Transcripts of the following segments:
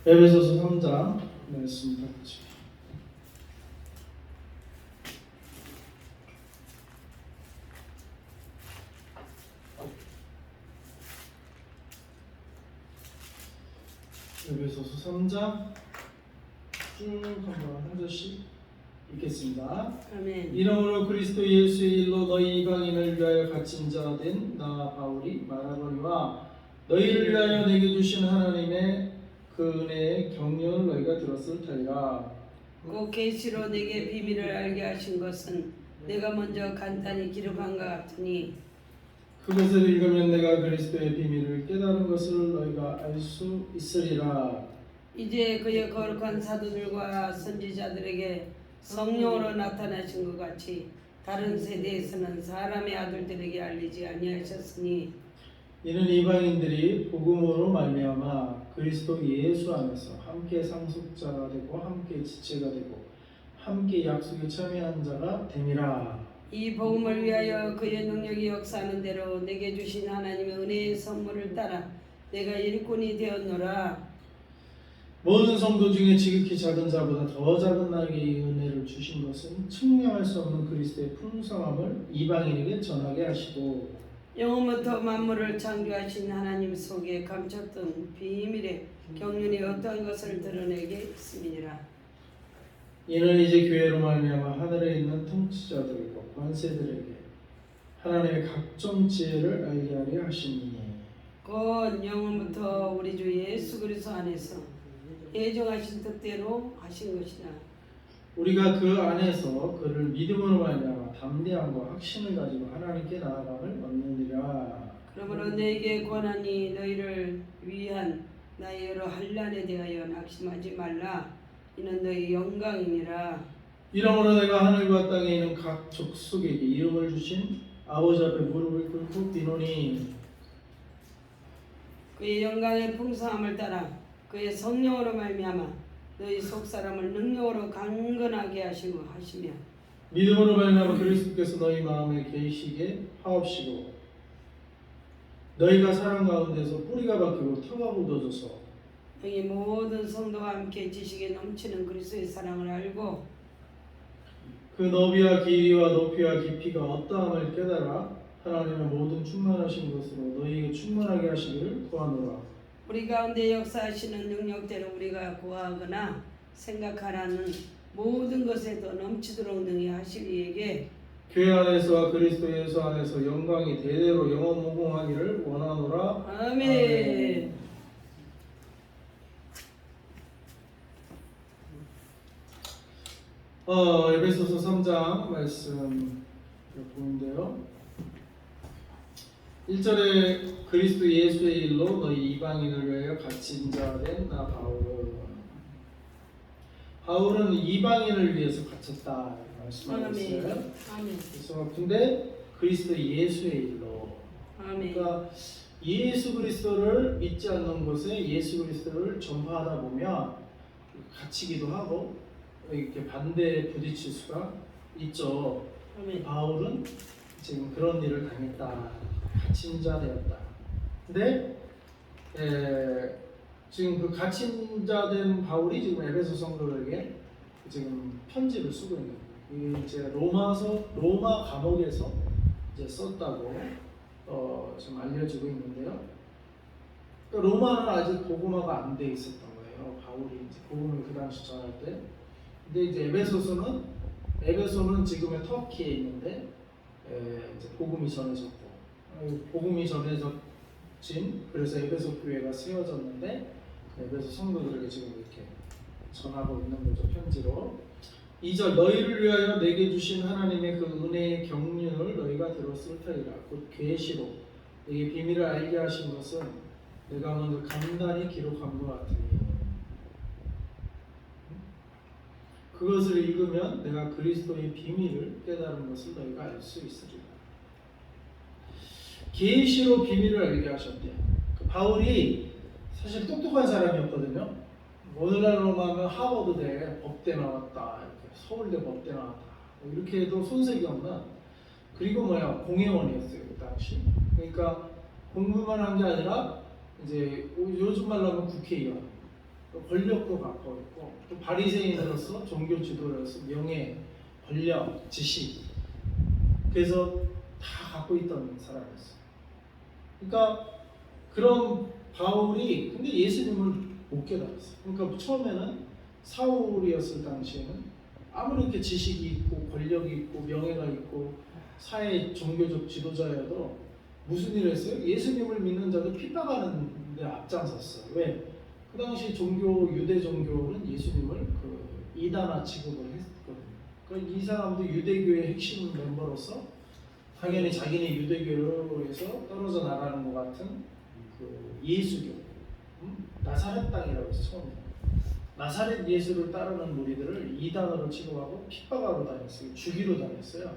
에베소서 3장 말씀 같이. 에베소서 3장 쭉 한번 한 절씩 읽겠습니다. 아멘. 이러므로 그리스도 예수의 일로 너희 이방인을 위하여 갇힌 자 된 나 바울이 말하거니와 너희를 위하여 내게 주신 하나님의 그 은혜의 경륜을 너희가 들었을 터이라. 그 계시로 내게 비밀을 알게 하신 것은 내가 먼저 간단히 기록한 것 같으니 그것을 읽으면 내가 그리스도의 비밀을 깨달은 것을 너희가 알 수 있으리라. 이제 그의 거룩한 사도들과 선지자들에게 성령으로 나타나신 것 같이 다른 세대에서는 사람의 아들들에게 알리지 아니하셨으니 이는 이방인들이 복음으로 말미암아 그리스도 예수 안에서 함께 상속자가 되고 함께 지체가 되고 함께 약속에 참여한 자가 됨이라. 이 복음을 위하여 그의 능력이 역사하는 대로 내게 주신 하나님의 은혜의 선물을 따라 내가 일꾼이 되었노라. 모든 성도 중에 지극히 작은 자보다 더 작은 나에게 이 은혜를 주신 것은 측량할 수 없는 그리스도의 풍성함을 이방인에게 전하게 하시고 영원부터 만물을 창조하신 하나님 속에 감췄던 비밀의 경륜이 어떠한 것을 드러내게 했음이니라. 이는 이제 교회로 말미암아 하늘에 있는 통치자들과 관세들에게 하나님의 각종 지혜를 알게 하려 하시니 곧 영원부터 우리 주 예수 그리스도 안에서 예정하신 뜻대로 하신 것이라. 우리가 그 안에서 그를 믿음으로 말미암아 담대함과 확신을 가지고 하나님께 나아감을 얻느니라. 그러므로 내게 권하니 너희를 위한 나의 여러 환난에 대하여 낙심하지 말라. 이는 너희 영광이니라. 이러므로 내가 하늘과 땅에 있는 각 족속에게 이름을 주신 아버지 앞에 무릎을 꿇고 비노니 그의 영광의 풍성함을 따라 그의 성령으로 말미암아 너희 속 사람을 능력으로 강건하게 하시며 믿음으로 말미암아 그리스도께서 너희 마음에 계시게 하옵시고 너희가 사랑 가운데서 뿌리가 박히고 터가 굳어져서 너희 모든 성도와 함께 지식에 넘치는 그리스도의 사랑을 알고 그 너비와 길이와 높이와 깊이가 어떠함을 깨달아 하나님의 모든 충만하신 것으로 너희에게 충만하게 하시기를 구하노라. 우리 가운데 역사하시는 능력대로 우리가 구하거나 생각하라는 모든 것에 더 넘치도록 능히 하실 이에게 교회 안에서와 그리스도 예수 안에서 영광이 대대로 영원무궁하기를 원하노라. 아멘. 에베소서 3장 말씀 보는데요. 1절에 그리스도 예수의 일로 너희 이방인을 위하여 갇힌 자 된 나 바울은 이방인을 위해서 갇혔다 말씀하고 있어요. 아멘. 그래서 근데 그리스도 예수의 일로 아멘. 그러니까 예수 그리스도를 믿지 않는 곳에 예수 그리스도를 전파하다 보면 갇히기도 하고 이렇게 반대에 부딪힐 수가 있죠. 아멘. 바울은 지금 그런 일을 당했다. 갇힌 자 되었다. 근데 지금 그 갇힌 자 된 바울이 지금 에베소 성도들에게 지금 편지를 쓰고 있는 거예요. 이게 이제 로마 감옥에서 이제 썼다고 지금 알려지고 있는데요. 그러니까 로마는 아직 복음화가 안 돼 있었던 거예요. 바울이 이제 복음을 그 당시 전할 때. 근데 이제 에베소는 지금의 터키에 있는데 이제 복음이 전해졌고 복음이 전해진 그래서 에베소 교회가 세워졌는데 에베소 성도들에게 지금 이렇게 전하고 있는 거죠. 편지로 2절 너희를 위하여 내게 주신 하나님의 그 은혜의 경륜을 너희가 들었을 터이라. 곧 계시로 내게 비밀을 알게 하신 것은 내가 먼저 간단히 기록한 것 같으니 그것을 읽으면 내가 그리스도의 비밀을 깨달은 것을 너희가 알 수 있으리라. 계시로 비밀을 알게 하셨대요. 바울이 사실 똑똑한 사람이었거든요. 오늘날로 하면 하버드대 법대 나왔다, 이렇게 서울대 법대 나왔다, 이렇게 해도 손색이 없는 그리고 공회원이었어요 그 당시. 그러니까 공부만 한 게 아니라 이제 요즘 말로 하면 국회의원. 또 권력도 갖고 있고 또 바리새인으로서 종교 지도로서 명예, 권력, 지식 그래서 다 갖고 있던 사람이었어요. 그러니까 그런 바울이 근데 예수님을 못 깨달았어요. 그러니까 처음에는 사울이었을 당시에는 아무리 이렇게 지식이 있고 권력이 있고 명예가 있고 사회 종교적 지도자여도 무슨 일을 했어요? 예수님을 믿는 자들 핍박하는 데 앞장섰어요. 왜? 그 당시 종교 유대 종교는 예수님을 그 이단화 취급을 했거든요. 그러니까 이 사람도 유대교의 핵심 멤버로서 당연히 자기네 유대교에서 떨어져 나가는 것 같은 그 예수교, 나사렛 땅이라고 해서 처음에 나사렛 예수를 따르는 무리들을 이단으로 취급하고 핍박하러 다녔어요. 죽이러 다녔어요.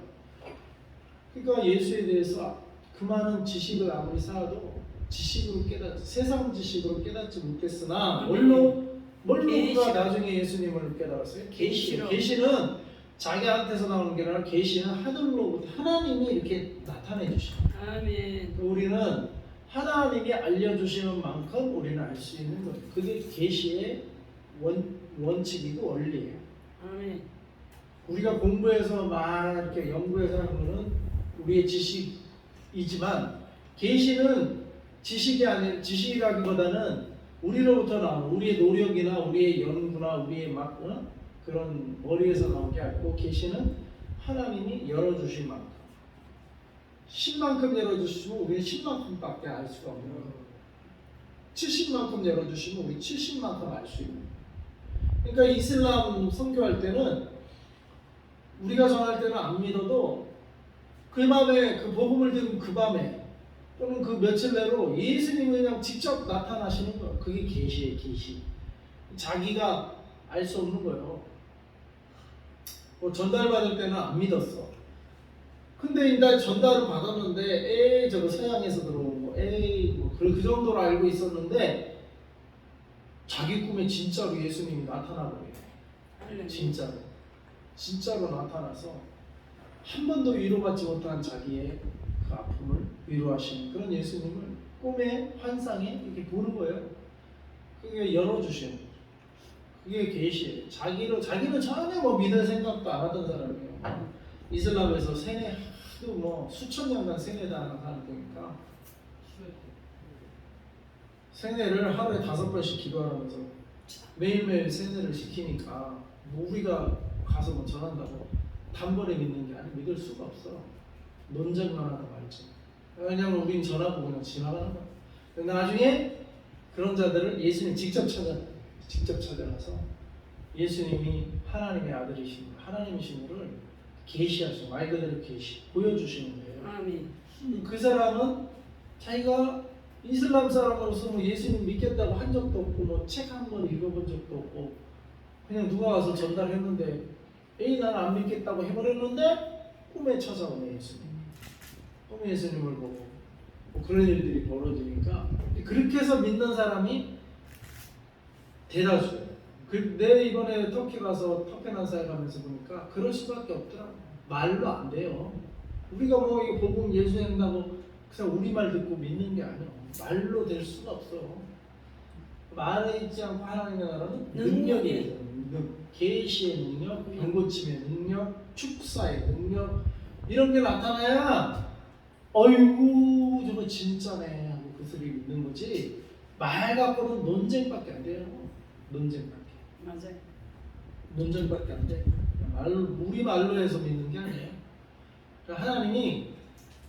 그러니까 예수에 대해서 그 많은 지식을 아무리 쌓아도 세상 지식으로 깨닫지 못했으나 뭘로 우리가 나중에 예수님을 깨달았어요? 계시로. 계시는 자기한테서 나오는 게 아니라 계시는 하늘로부터 하나님이 이렇게 나타내 주시는. 아멘. 우리는 하나님이 알려주시는 만큼 우리는 알 수 있는 거예요. 그게 계시의 원칙이고 원리예요. 아멘. 우리가 공부해서 막 이렇게 연구해서 하는 거는 우리의 지식이지만 계시는 지식이라기보다는 우리로부터 나오는 우리의 노력이나 우리의 연구나 우리의 막 그런 머리에서 나온 게 아니고 계시는 하나님이 열어주신 만큼 10만큼 열어주시면 우리는 10만큼밖에 알 수가 없는 거예요. 70만큼 열어주시면 우리 70만큼 알 수 있는 거예요. 그러니까 이슬람 선교할 때는 우리가 전할 때는 안 믿어도 그 밤에 그 복음을 들은 그 밤에 또는 그 며칠 내로 예수님이 그냥 직접 나타나시는 거예요. 그게 계시예요. 계시. 자기가 알 수 없는 거예요. 뭐 전달받을 때는 안 믿었어. 근데 이제 전달을 받았는데 에이 저거 서양에서 들어온 거 에이 뭐 그 정도로 알고 있었는데 자기 꿈에 진짜로 예수님이 나타나버려요. 진짜로 나타나서 한 번도 위로받지 못한 자기의 그 아픔을 위로하시는 그런 예수님을 꿈에 환상에 이렇게 보는 거예요. 그게 열어주시는 거죠. 그게 계시예요. 자기는 전혀 뭐 믿을 생각도 안 하던 사람이에요. 이슬람에서 세뇌 하도 뭐 수천 년간 세뇌당하는 사람이니까 세뇌를 하루에 5번씩 기도하면서 매일매일 세뇌를 시키니까 뭐 우리가 가서 뭐 전한다고 단번에 믿는 게 아니고 믿을 수가 없어. 논쟁만 하다 말지. 왜냐면 우린 전하고 그냥 지나가는 거야. 근데 나중에 그런 자들을 예수님 직접 찾아가서 예수님이 하나님의 아들이신 하나님이신 것을 계시하시고 말 그대로 계시 보여주시는 거예요. 아멘. 그 사람은 자기가 이슬람 사람으로서 뭐 예수님 믿겠다고 한 적도 없고 뭐 책 한 권 읽어본 적도 없고 그냥 누가 와서 전달했는데 에이 나는 안 믿겠다고 해버렸는데 꿈에 찾아오네 예수님. 꿈에 예수님을 보고 뭐 그런 일들이 벌어지니까 그렇게 해서 믿는 사람이 대다수예요. 내 이번에 터키 가서 터페난사에 가면서 보니까 그럴 수밖에 없더라고. 말로 안 돼요. 우리가 뭐 이거 복음 예수 한다고 그냥 우리말 듣고 믿는 게 아니야. 말로 될 수가 없어. 말에 있지 않고 하나님의 나라는 능력이에요. 계시의 능력, 병고침의 능력, 축사의 능력 이런 게 나타나야 어이구 저거 진짜네 하고 그 소리 믿는 거지. 말 갖고는 논쟁밖에 안 돼요. 논쟁밖에. 맞아요. 논쟁밖에 안 돼. 우리 말로 해서 믿는 게 아니에요. 그러니까 하나님이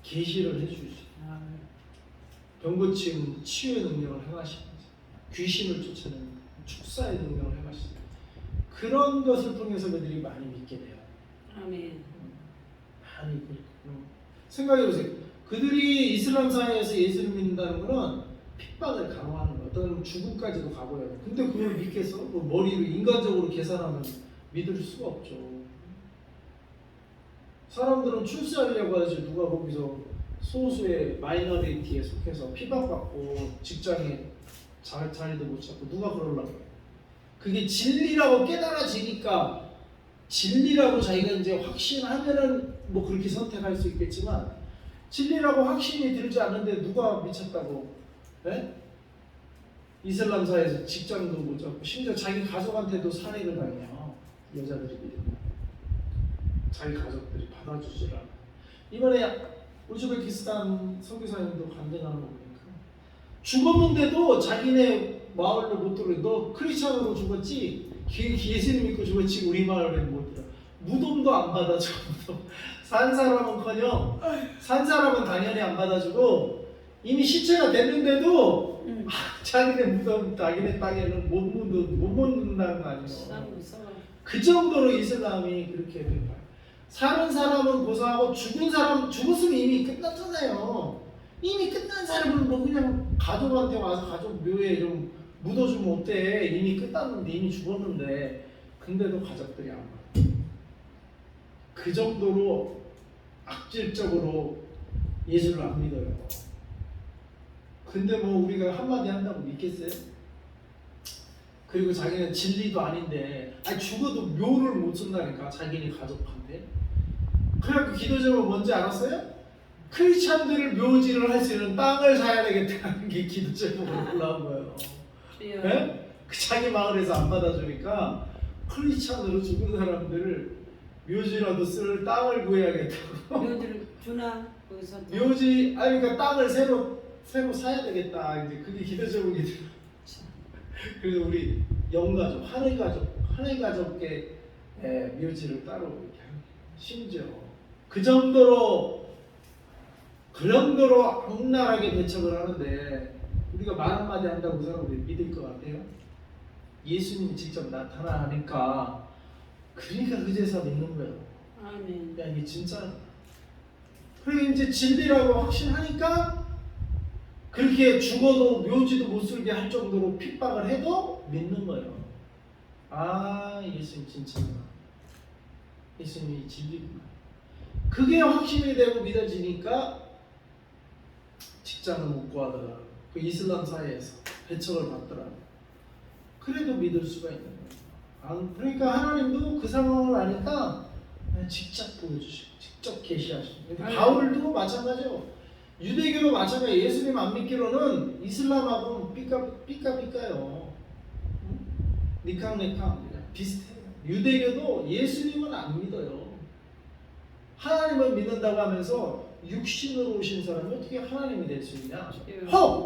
계시를 해주시죠. 병고침 치유의 능력을 행하시는 거죠. 귀신을 쫓아내는 축사의 능력을 행하시는 그런 것을 통해서 그들이 많이 믿게 돼요. 아멘. 많이 생각해보세요. 그들이 이슬람 사회에서 예수를 믿는다는 것은 핍박을 강요하는 거예요. 어떤 죽음까지도 가고요. 근데 그걸 믿겠어? 뭐 머리로 인간적으로 계산하면 믿을 수가 없죠. 사람들은 출세하려고 하지 누가 거기서 소수의 마이너리티에 속해서 핍박받고 직장에 자리도 못 잡고 누가 그러려고 해요. 그게 진리라고 깨달아지니까 진리라고 자기가 이제 확신하면은 뭐 그렇게 선택할 수 있겠지만 진리라고 확신이 들지 않는데 누가 미쳤다고 네? 이슬람사에서 직장도 못 잡고 심지어 자기 가족한테도 살해를 당해요. 여자들이 믿으면 자기 가족들이 받아주질 않아. 이번에 우즈베키스탄 선교사님도 간증하는 거 보니까 죽었는데도 자기네 마을로 못 들어. 너 크리스찬으로 죽었지? 예수님 믿고 죽었지? 우리 마을에는 못 들어. 무덤도 안 받아줘. 산 사람은커녕 산 사람은 당연히 안 받아주고 이미 시체가 됐는데도 자기네 무덤, 자기네 땅에는 못 묻는다는 거 아니에요. 그 정도로 이슬람이 그렇게 된 거예요. 사는 사람은 고사하고 죽은 사람, 죽었으면 이미 끝났잖아요. 이미 끝난 사람은 뭐 그냥 가족한테 와서 가족 묘에 좀 묻어주면 어때? 이미 끝났는데, 이미 죽었는데. 근데도 가족들이 안 받아. 그 정도로 악질적으로 예수를 안 믿어요. 근데 뭐 우리가 한마디 한다고 믿겠어요? 그리고 자기는 진리도 아닌데, 아니 죽어도 묘를 못 쓴다니까, 자기네 가족한테. 그래갖고 기도 제목은 뭔지 알았어요? 크리스찬들을 묘지를 할 수 있는 땅을 사야 되겠다는 게 기도 제목으로 올라온 거예요. 네? 그 자기 마을에서 안 받아주니까 크리스찬으로 죽은 사람들을 묘지라도 쓸 땅을 구해야겠다고. 묘지를 주나 거기서 묘지, 아니 그러니까 땅을 새로 사야 되겠다. 이제 그게 기도 제목이 돼요. 그래서 우리 영가족, 하늘 가족의 묘지를 따로 이렇게 심지어 그 정도로 악랄하게 배척을 하는데 우리가 말 한마디 한다고 그 사람들이 믿을 것 같아요? 예수님이 직접 나타나니까 그러니까 그제서 믿는 거예요. 아멘. 야 이게 진짜. 그리고 이제 진리라고 확신하니까 그렇게 죽어도 묘지도 못 쓸게 할 정도로 핍박을 해도 믿는 거예요. 아 예수님 진짜구나. 예수님이 진리구나. 그게 확신이 되고 믿어지니까 직장을 못 구하더라. 그 이슬람 사회에서 배척을 받더라. 그래도 믿을 수가 있는 거예요. 그러니까 하나님도 그 상황을 아니까 직접 보여주시고 직접 계시하시고. 바울도 마찬가지예요. 유대교도 마찬가지. 예수님 안 믿기로는 이슬람하고 삐까삐까요. 니캉네캉 비슷해요. 유대교도 예수님은 안 믿어요. 하나님을 믿는다고 하면서 육신으로 오신 사람이 어떻게 하나님이 될 수 있냐?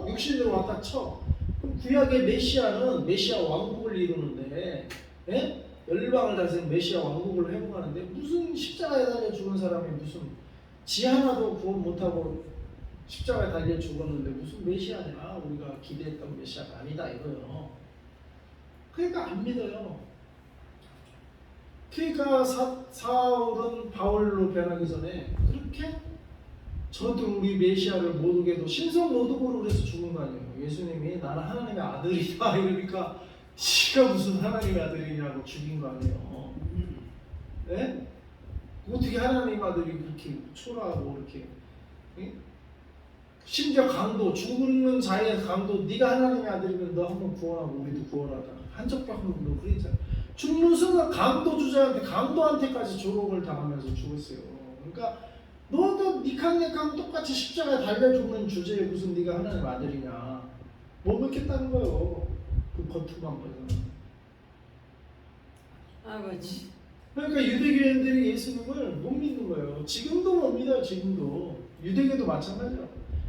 육신으로 왔다 쳐. 그럼 구약의 메시아는 메시아 왕국을 이루는데, 예? 열방을 다스리는 메시아 왕국을 회복하는데 무슨 십자가에 달려 죽은 사람이 무슨 지 하나도 구원 못하고 십자가에 달려 죽었는데 무슨 메시아냐? 우리가 기대했던 메시아가 아니다 이거요. 그러니까 안 믿어요. 그러니까 사울은 바울로 변하기 전에 그렇게 저도 우리 메시아를 못 오게도 신성 모독으로 해서 죽은 거 아니에요. 예수님이 나는 하나님의 아들이다 이러니까 지가 무슨 하나님의 아들이냐고 죽인 거 아니에요. 네? 어떻게 하나님 아들이 그렇게 초라하고 이렇게, 예? 심지어 강도, 죽는 자의 강도, 네가 하나님의 아들이면 너 한번 구원하고 우리도 구원하자. 한적벽도 그랬잖아. 죽는 순간 강도한테까지 조롱을 당하면서 죽었어요. 그러니까 너도 니캉네캉 똑같이 십자가에 달려 죽는 주제에 무슨 네가 하나님 아들이냐 못 믿겠다는 거예요. 그 겉으로만 보면. 아버지. 그러니까 유대교인들이 예수님을 못 믿는 거예요. 지금도 못 믿어요. 지금도 유대교도 마찬가지야.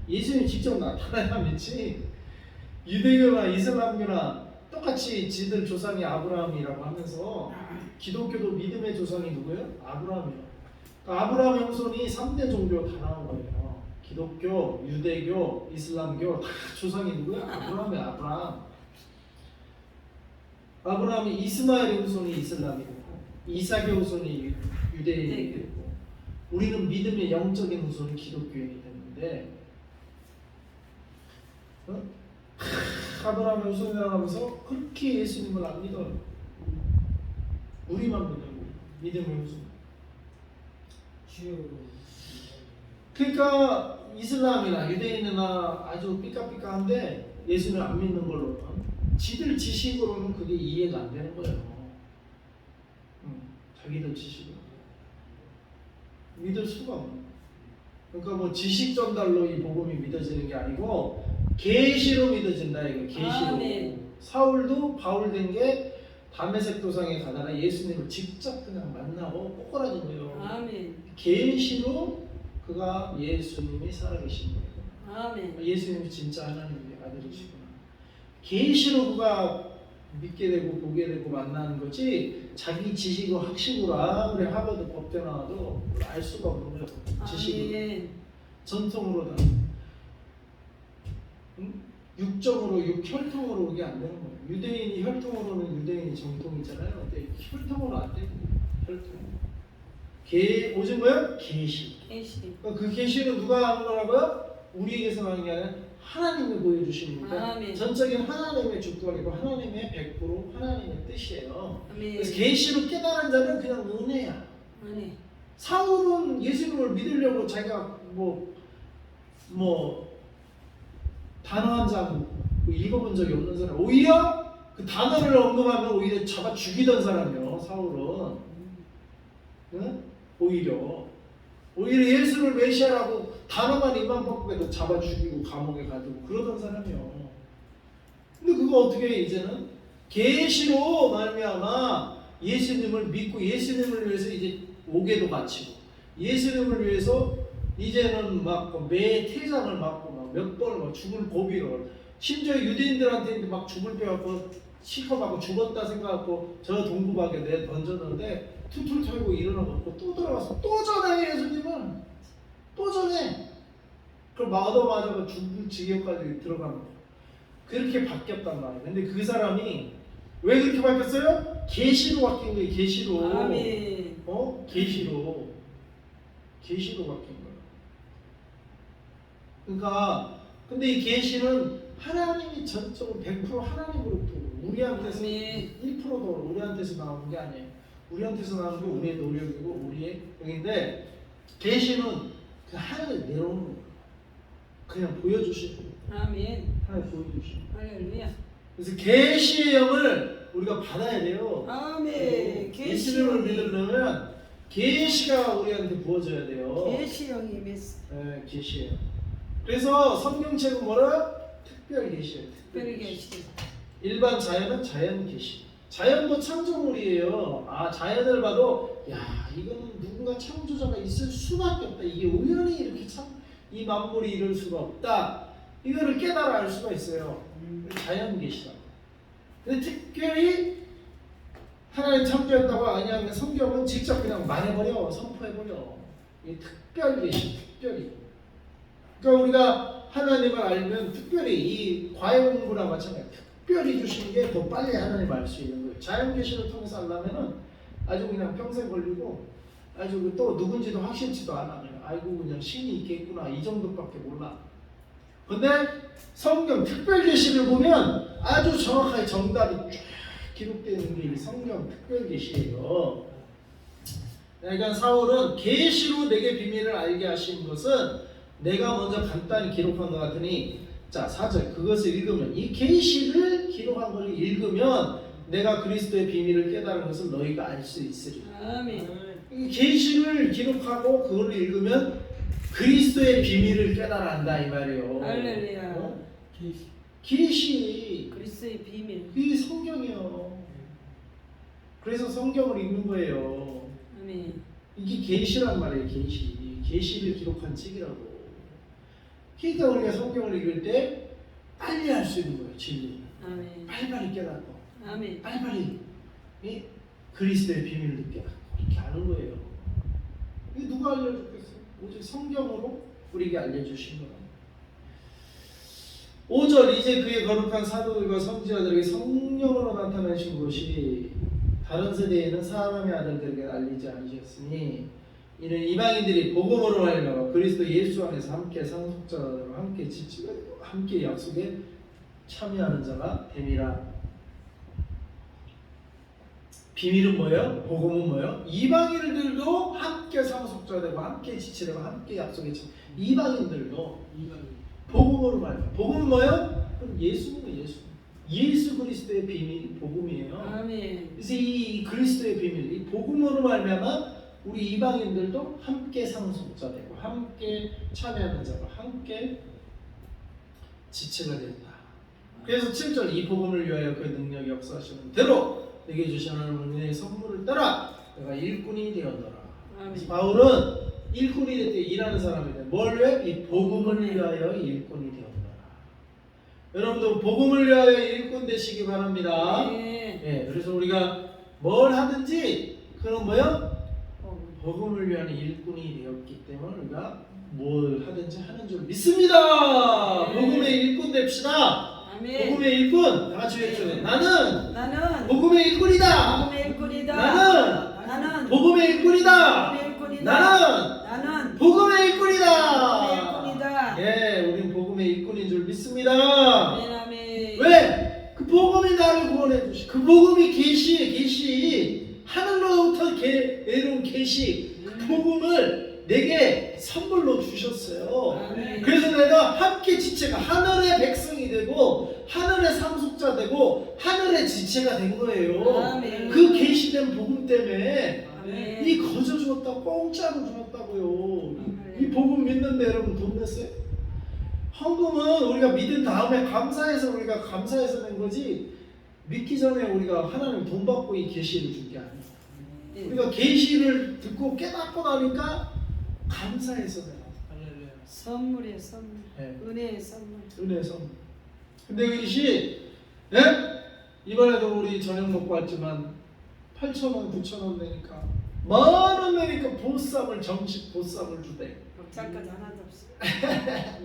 예수님 직접 나타나야 믿지. 유대교나 이슬람교나 똑같이 지들 조상이 아브라함이라고 하면서 기독교도 믿음의 조상이 누구예요? 아브라함이에요. 그러니까 아브라함의 후손이 3대 종교 다 나온 거예요. 기독교, 유대교, 이슬람교 다 조상이 누구예요? 아브라함이 아브라함. 아브라함이 이스마엘의 후손이 이슬람이고 이삭의 후손이 유대인이 되고 우리는 믿음의 영적인 후손이 기독교인이 됐는데 아브라함의 후손이라고 하면서 그렇게 예수님을 안 믿어요. 우리만 믿어요. 믿음의 후손. 그러니까 이슬람이나 유대인이나 아주 삐까삐까한데 예수를 안 믿는 걸로는 지들 지식으로는 그게 이해가 안 되는 거예요. 자기들 지식으로 믿을 수가 없는. 그러니까 뭐 지식 전달로 이 복음이 믿어지는 게 아니고 계시로 믿어진다 이거 계시로. 아멘. 사울도 바울 된 게 다메섹 도상에 가다가 예수님을 직접 그냥 만나고 꼬꾸라진 거예요. 아멘. 계시로 그가 예수님이 살아계신 거예요. 아멘. 예수님이 진짜 하나님의 아들이시구나. 계시로 그가 믿게 되고 보게 되고 만나는 거지 자기 지식으로 학식으로 아무리 하버드 법대 나와도 알 수가 없는 거예요. 지식으로. 아멘. 전통으로다. 육정으로 육혈통으로 그게 안 되는 거예요. 유대인이 혈통으로는 유대인이 정통이잖아요. 근데 혈통으로 안 되는 거예요. 혈통. 오직 뭐야? 계시. 계시. 그 계시는 누가 하는 거라고요? 우리에게서 하는 게 아니라 하나님이 보여주시는 거니까 아멘. 전적인 하나님의 주권이고 하나님의 100% 하나님의 뜻이에요. 아멘. 그래서 계시로 깨달은 자는 그냥 은혜야. 아멘. 사울은 예수님을 믿으려고 자기가 뭐 단어 한 장 읽어본 적이 없는 사람, 오히려 그 단어를 언급하면 오히려 잡아 죽이던 사람이요. 사울은. 응? 오히려 예수를 메시아라고 단어만 입만 뻗고도 잡아 죽이고 감옥에 가두고 그러던 사람이요. 근데 그거 어떻게 해, 이제는 계시로 말미암아 예수님을 믿고 예수님을 위해서 이제 옥에도 갇히고 예수님을 위해서 이제는 막 매 태장을 맞고 막 몇 번을 막 죽을 고비로, 심지어 유대인들한테 막 죽을 빼갖고 시커받고 죽었다 생각하고 저 동구박에 내 던졌는데 툴툴 털고 일어나고 또 들어가서 또 전해. 예수님은 또 전해. 그럼 얻어맞아가 죽을 지경까지 들어가는 거예요. 그렇게 바뀌었단 말이에요. 근데 그 사람이 왜 그렇게 바뀌었어요? 계시로 바뀐 거예요. 계시로. 아멘. 계시로 바뀐 거예요. 그러니까 근데 이 계시는 하나님이 전적으로 100% 하나님으로부터 우리한테서 아멘. 1%도 우리한테서 나오는 게 아니에요. 우리한테서 나오는 게 우리의 노력이고 우리의 영인데, 계시는 그 하나님 내려오는 거예요. 그냥 보여주시고 아멘. 하나님 보여주시고. 할렐루야. 그래서 계시의 영을 우리가 받아야 돼요. 아멘. 예수님을 믿으려면 계시가 우리한테 부어져야 돼요. 계시형이 메시. 계시예요. 그래서 성경책은 뭐라? 특별 계시예요. 특별 계시. 일반 자연은 자연 계시. 자연도 창조물이에요. 자연을 봐도 야, 이거는 누군가 창조자가 있을 수밖에 없다. 이게 우연히 이렇게 이 만물이 이럴 수가 없다. 이거를 깨달아 알 수가 있어요. 자연 계시라고. 근데 특별히 하나님 창조했다고 아니하면 성경은 직접 그냥 말해버려, 선포해버려. 이 특별 계시, 특별히. 그러니까 우리가 하나님을 알면 특별히 이 과외 공부랑 마찬가지예요. 특별히 주신 게 더 빨리 하나님 알 수 있는 거예요. 자연 계시를 통해서 알려면은 아주 그냥 평생 걸리고 아주 또 누군지도 확실치도 않아. 그냥 아이고 그냥 신이 있겠구나 이 정도밖에 몰라. 근데 성경 특별 계시를 보면 아주 정확하게 정답이 쫙 기록되는 게 성경 특별 계시예요. 그러니까 사울은 계시로 내게 비밀을 알게 하신 것은 내가 먼저 간단히 기록한 것 같으니, 자 4절 그것을 읽으면, 이 계시를 기록한 것을 읽으면 내가 그리스도의 비밀을 깨달은 것을 너희가 알 수 있으리. 아멘. 이 계시를 기록하고 그걸 읽으면 그리스도의 비밀을 깨달아 안다 이 말이에요. 할렐루야. 계시. 그리스도의 비밀. 그게 성경이요. 그래서 성경을 읽는 거예요. 아멘. 이게 계시란 말이에요. 계시를 기록한 책이라고. 그러니까 우리가 성경을 읽을 때 빨리 할 수 있는 거예요. 진리. 아멘. 빨리빨리 깨닫고 아멘. 빨리빨리 그리스도의 비밀을 깨닫고 이렇게 아는 거예요. 이게 누가 알려줬겠어요? 오직 성경으로 우리에게 알려주신 거예요. 5절 이제 그의 거룩한 사도들과 선지자들에게 성령으로 나타나신 것이 다른 세대에는 사람의 아들들에게 알리지 않으셨으니 이는 이방인들이 복음으로 말미암아 그리스도 예수 안에서 함께 상속자로 함께 지치고 함께 약속에 참여하는 자가 됨이라. 비밀은 뭐예요? 복음은 뭐예요? 이방인들도 함께 상속자 되고 함께 지치되고 함께 약속에 참. 이방인들도 복음으로 말해요. 복음은 뭐예요? 예수는 예수 그리스도의 비밀이 복음이에요. 아멘. 그래서 이 그리스도의 비밀, 이 복음으로 말미암아 우리 이방인들도 함께 상속자 되고 함께 참여하는 자가 함께 지체가 된다. 그래서 7절 이 복음을 위하여 그 능력이 역사하시는 대로 내게 주신 하나님의 은혜의 선물을 따라 내가 일꾼이 되었노라. 그래서 바울은 일꾼이 됐대. 일하는 사람이 돼. 뭘 위해? 이 복음을 위하여 일꾼이 되었노라. 여러분도 복음을 위하여 일꾼 되시기 바랍니다. 예, 그래서 우리가 뭘 하든지 그런 뭐요? 복음을 위한 일꾼이 되었기 때문에 우리가 뭘 하든지 하는 줄 믿습니다. 복음의 일꾼 됩시다. 복음의 일꾼 다 같이 외쳐요. 나는 복음의 일꾼이다. 나는 복음의 일꾼이다. 나는 복음의 일꾼이다. 예, 우린 복음의 일꾼인 줄 믿습니다. 왜? 그 복음이 나를 구원해 주시. 그 복음이 계시 하늘로부터 내려온 계시 그 복음을 내게 선물로 주셨어요. 그래서 내가 함께 지체가 하늘의 백성이 되고 하늘의 상속자 되고 하늘의 지체가 된 거예요. 그 계시된 복음 때문에 이 거저 주었다 공짜로 주었다고요. 이 복음 믿는데 여러분 돈 냈어요? 헌금은 우리가 믿은 다음에 감사해서 우리가 감사해서 낸 거지 믿기 전에 우리가 하나님 돈 받고 이 계시를 준 게 아니에요. 우리가 계시를 듣고 깨닫고 나니까 감사해서 내가 선물이에요, 선물. 네. 은혜의 선물. 은혜의 선물. 근데 이것이 네? 이번에도 우리 저녁 먹고 왔지만 8,000원, 9,000원 내니까 10,000원 내니까 보쌈을 정식 보쌈을 주대. 걱정까지 하나도 없어.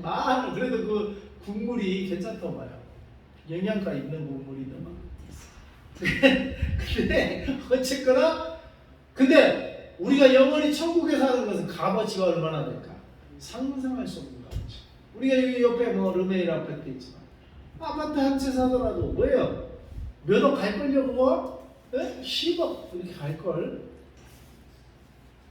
만 그래도 그 국물이 괜찮던 봐요. 영양가 있는 국물이더만. 근데 어쨌거나 근데 우리가 영원히 천국에 사는 것은 값어치가 얼마나 될까? 상상할 수 없는 값어치. 우리가 여기 옆에 뭐 르메일 아파트 있지만 아파트 한 채 사더라도 뭐예요? 몇 억 갈걸요 그거? 네? 10억 이렇게 갈걸.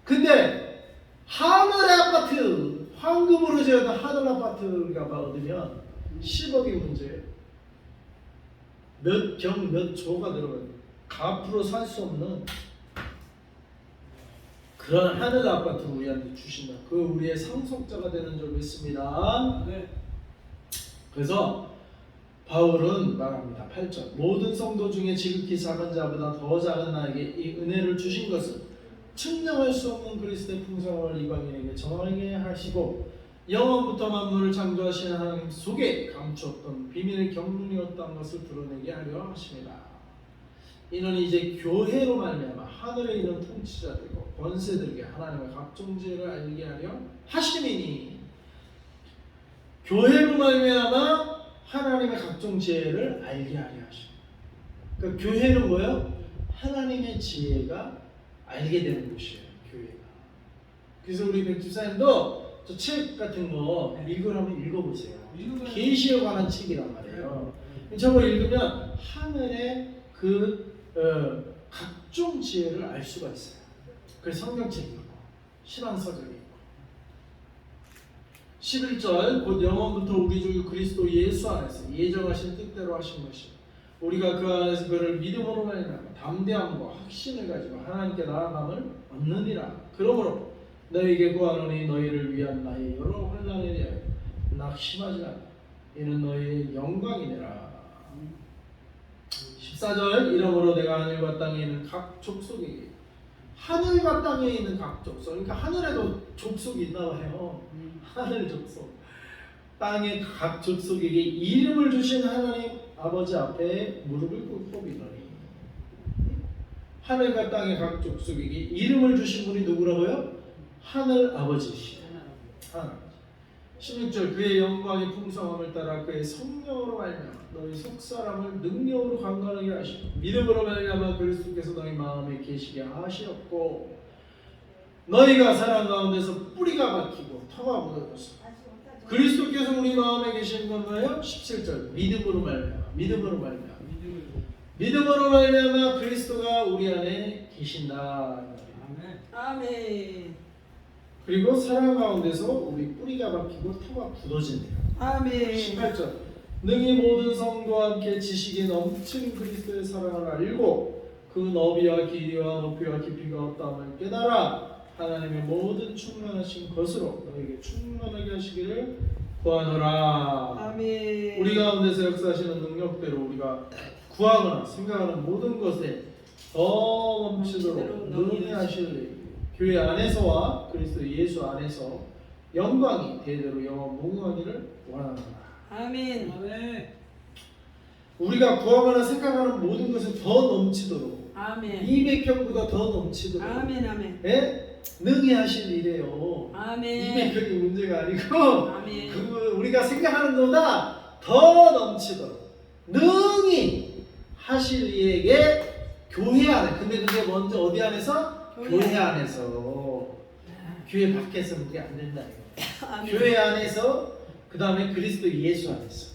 근데 하늘의 아파트 황금으로 지어진 하늘 아파트 우리가 얻으면 10억이 문제예요. 몇 경 몇 조가 들어가요. 값으로 살 수 없는 그런 하늘 아파트 우리한테 주신다. 그 우리의 상속자가 되는 줄 믿습니다. 네. 그래서 바울은 말합니다. 8절 모든 성도 중에 지극히 작은 자보다 더 작은 나에게 이 은혜를 주신 것은 측량할 수 없는 그리스도의 풍성함을 이방인에게 전하게 하시고 영원부터 만물을 창조하신 하나님 속에 감추었던 비밀의 경륜이었다는 것을 드러내게 하려 하십니다. 이는 이제 교회로 말미암아 하늘에 있는 통치자들과 권세들에게 하나님의 각종 지혜를 알게 하려 하심이니 교회로 말미암아 하나님의 각종 지혜를 알게 하려 하십니다. 그러니까 교회는 뭐예요? 하나님의 지혜가 알게 되는 곳이에요. 교회가. 그래서 우리 백집사님도 저 책 같은 거 읽으라면 읽어보세요. 계시에 관한 책이란 말이에요. 저거 읽으면 하늘의 그 각종 지혜를 알 수가 있어요. 그래서 성경책이 있고 신앙서적이 있고 11절 곧 영원부터 우리 주 그리스도 예수 안에서 예정하신 뜻대로 하신 것이 우리가 그 안에서 그를 믿음으로 말미암아 담대함과 확신을 가지고 하나님께 나아감을 얻느니라. 그러므로 너희에게 구하노니 너희를 위한 나의 여러 환난에 대하여 낙심하지 않아. 이는 너희의 영광이니라. 14절 이러므로 내가 하늘과 땅에 있는 각 족속에게 하늘과 땅에 있는 각 족속 그러니까 하늘에도 족속이 있나 봐요. 하늘 족속 땅의 각 족속에게 이름을 주신 하나님 아버지 앞에 무릎을 꿇고 비노니 하늘과 땅의 각 족속에게 이름을 주신 분이 누구라고요? 하늘 아버지시다. 하늘. 16절 그의 영광의 풍성함을 따라 그의 성령으로 말미암아 너희 속사람을 능력으로 강건하게 하시고 믿음으로 말미암아 그리스도께서 너희 마음에 계시게 하시었고 너희가 사랑 가운데서 뿌리가 박히고 터가 묻어졌어. 그리스도께서 우리 마음에 계신 건 뭐예요? 17절 믿음으로 말미암아 믿음으로 말미암아 그리스도가 우리 안에 계신다. 아멘. 그리고 사랑 가운데서 우리 뿌리가 박히고 터가 굳어진대요. 아멘. 18절 능히 모든 성도와 함께 지식이 넘친 그리스도의 사랑을 알고 그 너비와 길이와 높이와 깊이가 어떠함을 깨달아 하나님의 모든 충만하신 것으로 너에게 충만하게 하시기를 구하노라. 아멘. 우리 가운데서 역사하시는 능력대로 우리가 구하거나 생각하는 모든 것에 더 넘치도록 능히 하실 교회 안에서와 그리스도 예수 안에서 영광이 대대로 영원 무궁하기를 원하노라. 아멘. 우리가 구하거나 생각하는 모든 것에 더 넘치도록 아멘. 200평보다 더 넘치도록 아멘. 아멘. 예? 능히 하실 일이에요. 아멘. 200평이 문제가 아니고 아멘. 그 우리가 생각하는 것보다 더 넘치도록 능히 하실 이에게 교회 안에. 근데 그게 먼저 어디 안에서? 교회 안에서. 교회 밖에서는 그게 안 된다 이거. 아멘. 교회 안에서, 그 다음에 그리스도 예수 안에서.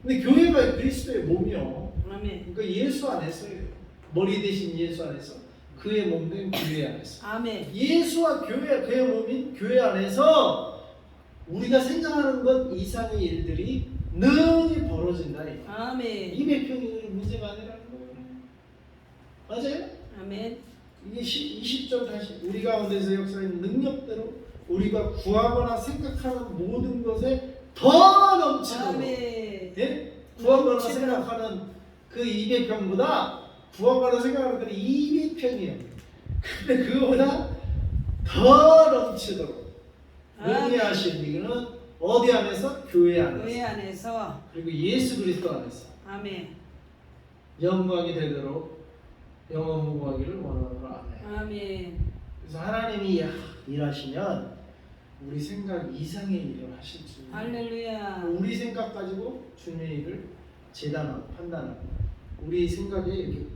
근데 교회가 그리스도의 몸이요. 아멘. 그러니까 예수 안에서예요. 머리 대신 예수 안에서. 그의 몸된 교회 안에서. 아멘. 예수와 교회, 그의 몸인 교회 안에서 우리가 생각하는 것 이상의 일들이 능히 벌어진다. 아멘. 200평이 문제가 아니라는 거예요. 맞아요? 아멘. 이게 20절 다시 우리 가운데서 역사하는 능력대로 우리가 구하거나 생각하는 모든 것에 더 넘치도록. 아멘. 예? 구하거나 넘치도록. 생각하는 그 200평보다 구하거나 생각하는 그 200평이에요. 근데 그거보다 더 넘치도록 능히 하신 이거는 어디 안에서? 교회 안에서. 교회 안에서. 그리고 예수 그리스도 안에서 아멘. 영광이 되도록 영원 무궁하기를 원하노라. 아멘. 그래서 하나님이 일하시면 우리 생각 이상의 일을 하실 줄. 할렐루야. 우리 생각 가지고 주님의 일을 재단하고 판단하고 우리 생각에 이렇게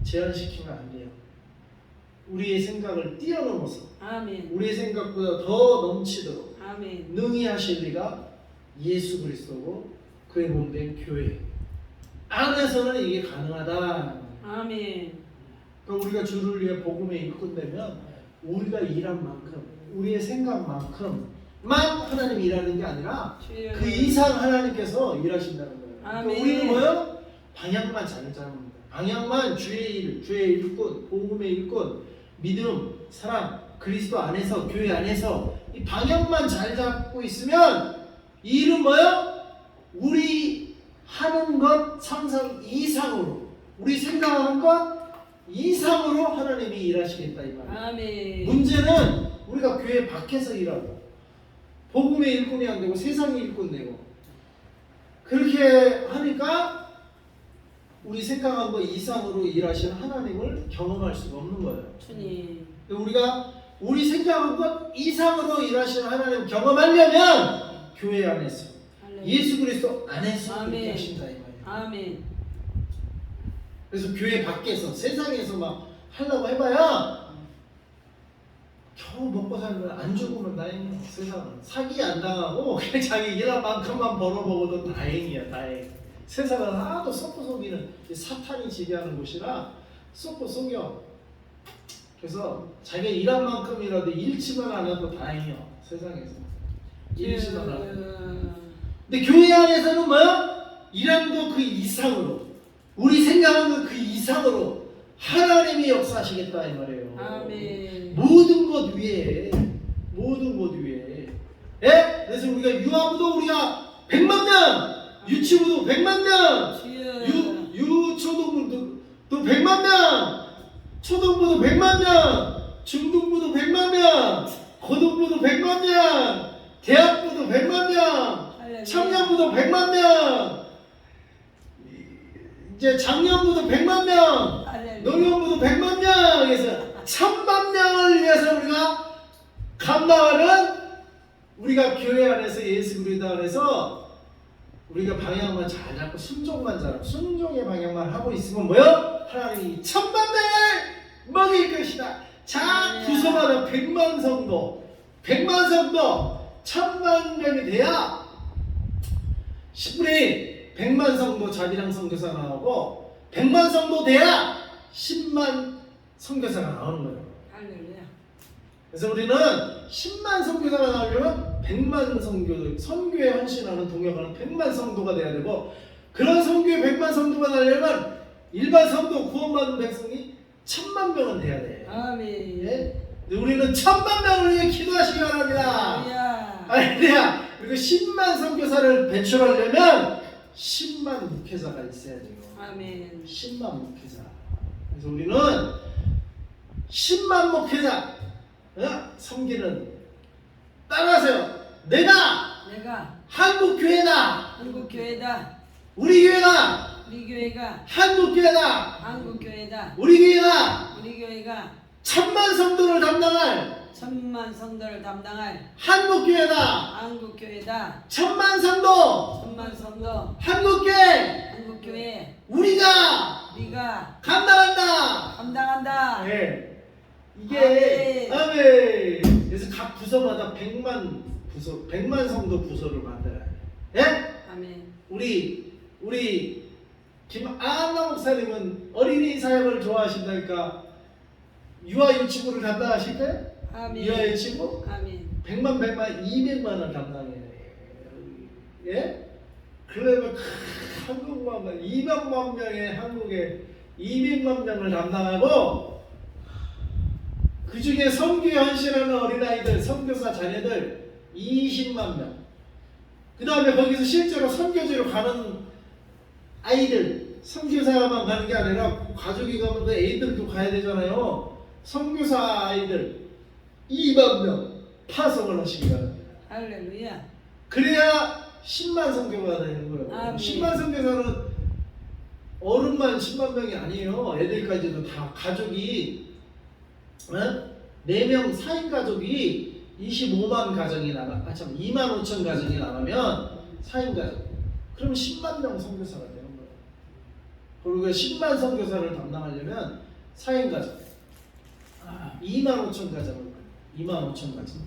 제한시키면 안 돼요. 우리의 생각을 뛰어넘어서 아멘. 우리의 생각보다 더 넘치도록 아멘. 능히 하실 리가 예수 그리스도고 그의 몸된 교회 안에서는 이게 가능하다. 아멘. 그러니까 우리가 주를 위해 복음의 일꾼 되면 우리가 일한 만큼 우리의 생각만큼만 하나님이 일하는 게 아니라 주여. 그 이상 하나님께서 일하신다는 거예요. 그러니까 아멘. 우리는 뭐예요? 방향만 잘 잡는 거예요. 방향만 주의 일, 주의 일꾼, 복음의 일꾼, 믿음, 사랑, 그리스도 안에서, 교회 안에서 이 방향만 잘 잡고 있으면 이 일은 뭐예요? 우리 하는 것 상상 이상으로, 우리 생각하는 것 이상으로 하나님이 일하시겠다 이 말이에요. 아멘. 문제는 우리가 교회 밖에서 일하고 복음의 일꾼이 안 되고 세상의 일꾼 되고 그렇게 하니까 우리 생각한 것 이상으로 일하시는 하나님을 경험할 수가 없는 거예요. 주님. 우리가 우리 생각한 것 이상으로 일하시는 하나님을 경험하려면 교회 안에서 할렐루야. 예수 그리스도 안에서 아멘. 그렇게 하신다 이 말이에요. 아멘. 그래서 교회 밖에서 세상에서 막 하려고 해봐야 겨우 먹고 사는 건 안 죽으면 다행이야. 세상은 사기 안 당하고 그냥 자기 일한 만큼만 벌어먹어도 다행이야. 다행. 세상은 하나도 썩고 속이는 사탄이 지배하는 곳이라 썩고 속여. 그래서 자기가 일한 만큼이라도 잃지만 않아도 다행이야. 세상에서 잃지만 않아도. 근데 교회 안에서는 뭐야? 일한 거 그 이상으로 우리 생각하는 거 그 이상으로 하나님이 역사하시겠다 이 말이에요. 아멘. 모든 것 위에 모든 것 위에. 예? 그래서 우리가 유아부도 우리가 100만 명, 유치부도 100만 명, 주여. 유초등부도 또 100만 명, 초등부도 100만 명, 중등부도 100만 명, 고등부도 100만 명, 대학부도 100만 명, 할렐루야. 청년부도 100만 명, 이제 장년부도 100만 명, 할렐루야. 노년부도 100만 명, 그래서 1000만 명을 위해서 우리가 감당하는 우리가 교회 안에서 예수 그리스도 안에서 우리가 방향만 잘 잡고 순종만 잘하고 순종의 방향만 하고 있으면 뭐요? 하나님이 1000만 명을 먹일 것이다. 자, 구성하는 100만 성도, 100만 성도, 1000만 명이 돼야 10분의 100만 성도 자비랑 선교사 나오고 100만 성도 돼야 10만 선교사가 나오는 거예요. 할렐루야. 그래서 우리는 10만 선교사가 나오려면 100만 선교에 헌신하는 동역하는 100만 성도가 돼야 되고 그런 선교에 100만 성도가 나려면 일반 성도 구원받는 백성이 1000만 명은 돼야 돼. 아멘. 예? 우리는 1000만 명을 위해 기도하시기 바랍니다. 할렐루야. 할렐루야. 그리고 10만 선교사를 배출하려면 10만 목회자가 있어야 돼요. 아멘. 10만 목회자. 그래서 우리는 10만 목회자 섬기는 따라하세요. 내가 한국교회다. 한국교회다. 우리 교회가 우리 교회가 한국교회다. 한국교회다. 우리 교회가 우리 교회가 1000만 성도를 담당할 1000만 성도를 담당할 한국교회다. 한국교회다. 1000만 성도 1000만 성도 한국교회 한국교회 우리가 감당한다. 감당한다. 네. 이게 아멘. 그래서 각 부서마다 100만 부서, 100만 성도 부서를 만들어야 돼. 예? 아멘. 우리 김아나 목사님은 어린이 사역을 좋아하신다니까 유아 유치부를 담당하실까요? 아멘. 유아 유치부? 아멘. 100만 200만을 담당해요. 예? 그러면 한국만 200만 명의 한국에 200만 명을 담당하고 그 중에 선교에 헌신하는 어린아이들, 선교사 자녀들 20만 명. 그 다음에 거기서 실제로 선교지로 가는 아이들, 선교사만 가는 게 아니라 가족이 가면 그 애들도 가야 되잖아요. 선교사 아이들 2만 명 파송을 하시기 바랍니다. 할렐루야. 그래야 10만 선교가 되는 거예요. 아멘. 10만 선교사는 어른만 10만 명이 아니에요. 애들까지도 다 가족이 4명 4인 가족이 25만 가정이 나가 2만 5천 가정이 나가면 4인 가족 그러면 10만 명 선교사가 되는 거예요. 그리고 10만 선교사를 담당하려면 4인 가족 2만 5천 가정을 2만 5천 가정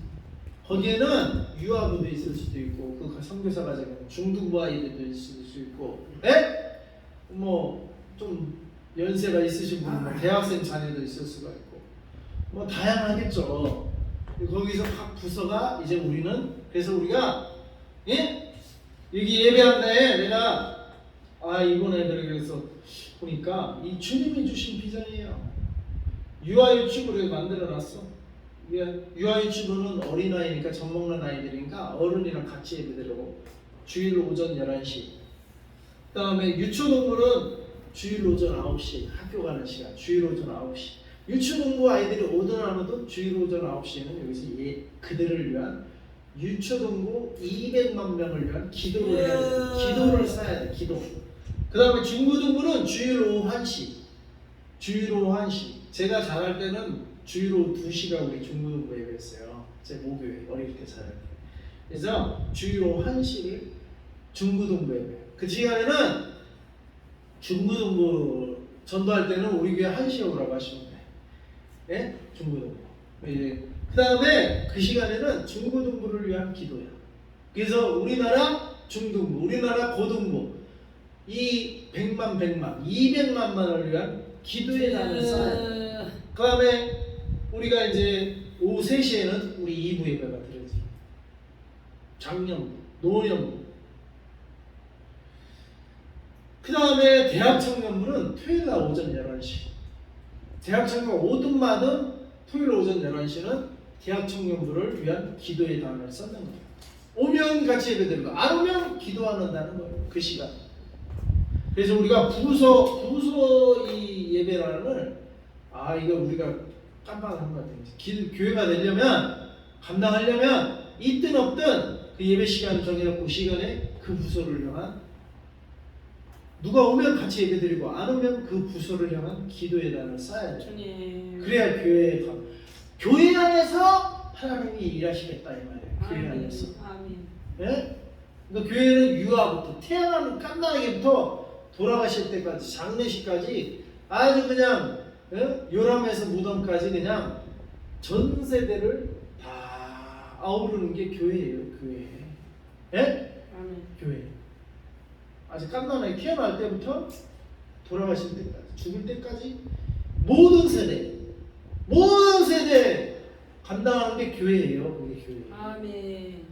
거기에는 유아부도 있을 수도 있고 그 선교사 가정에는 중등부 아이들도 있을 수 있고 뭐 좀 연세가 있으신 분은 뭐 대학생 자녀도 있을 수가 있고 뭐 다양하겠죠. 거기서 각 부서가 이제 우리는 그래서 우리가 여기 예배한 날에 내가 이번에 그래서 보니까 이 주님이 주신 비전이에요. 유아유치부를 만들어놨어. 유아유치부는 어린아이니까 젖 먹는 아이들이니까 어른이랑 같이 예배드리고 주일 오전 11시 그 다음에 유초동물은 주일 오전 9시 학교 가는 시간 주일 오전 9시 유초동부 아이들이 오든 안 오든 주일 오전 9시에는 여기서 그들을 위한 유초동부 200만 명을 위한 기도를 해야 돼. 기도를 쌓아야 돼. 기도. 그 다음에 중고등부는 주일 오후 1시 주일 오후 1시 제가 잘할 때는 주일 오후 2시가 우리 중고등부 예배였어요. 제 목요일 어릴 때 잘할 때. 그래서 주일 오후 1시를 중고등부 예배. 그 시간에는 중고등부 전도할 때는 우리 교회 1시에 오라고 하시면 돼. 예? 중고등부. 그 다음에 그 시간에는 중고등부를 위한 기도야. 그래서 우리나라 중등부, 우리나라 고등부 이 100만, 200만만을 위한 기도의 단을 쌓아야 돼. 그 다음에 우리가 이제 오후 3시에는 우리 2부 예배가 드려지. 장년부, 노년부. 그 다음에 대학 청년부는 토요일날 오전 11시. 대학 청년 오든마든 토요일 오전 11시는 대학 청년부를 위한 기도의 단을 쌓는 거예요. 오면 같이 예배드리고 안 오면 기도하는다는 거예요. 그 시간. 그래서 우리가 부서 이 예배란을 이거 우리가 깜빡한 것 같아요. 교회가 되려면 감당하려면 있든 없든 그 예배 시간 정해놓고 시간에 그 부서를 향한 누가 오면 같이 예배드리고 안 오면 그 부서를 향한 기도의 단을 쌓아야 돼요. 그래야 교회에 가. 교회 안에서 하나님이 일하시겠다 이 말이에요. 교회 안에서. 예? 그러니까 교회는 유아부터 태어나는 깐나기부터 돌아가실 때까지 장례식까지 아주 그냥 요람에서 무덤까지 그냥 전 세대를 다 아우르는 게 교회예요. 교회. 예? 교회. 아주 깐난하게 태어날 때부터 돌아가실 때까지 죽을 때까지 모든 세대 감당하는 게 교회예요. 그게 교회. 아멘.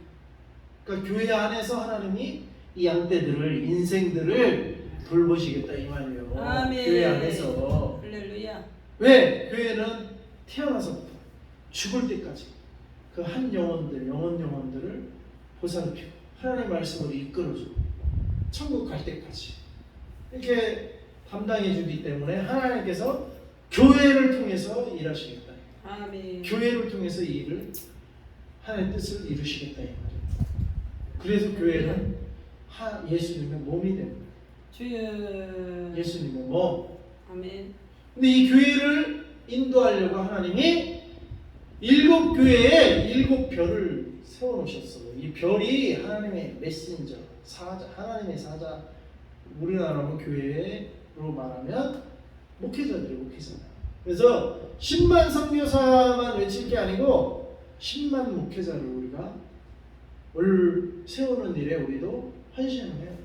그러니까 교회 안에서 하나님이 이 양떼들을 인생들을 돌보시겠다 이 말이에요. 아멘. 교회 안에서. 할렐루야. 왜? 교회는 태어나서부터 죽을 때까지 그 한 영혼들을 보살피고 하나님의 말씀으로 이끌어주고 천국 갈 때까지 이렇게 담당해 주기 때문에 하나님께서 교회를 통해서 일하시겠다. 아멘. 교회를 통해서 이 일을 하나님의 뜻을 이루시겠다 이 말이에요. 그래서 교회는 예수님의 몸이 됩니다. 주여. 예수님의 몸. 아멘. 근데 이 교회를 인도하려고 하나님이 7교회에 7별을 세워놓으셨어요. 이 별이 하나님의 메신저, 사자, 하나님의 사자. 우리나라는 교회로 말하면 목회자들이 목회자. 그래서 10만 선교사만 외칠 게 아니고 10만 목회자를 우리가 세우는 일에 우리도 헌신을 해요.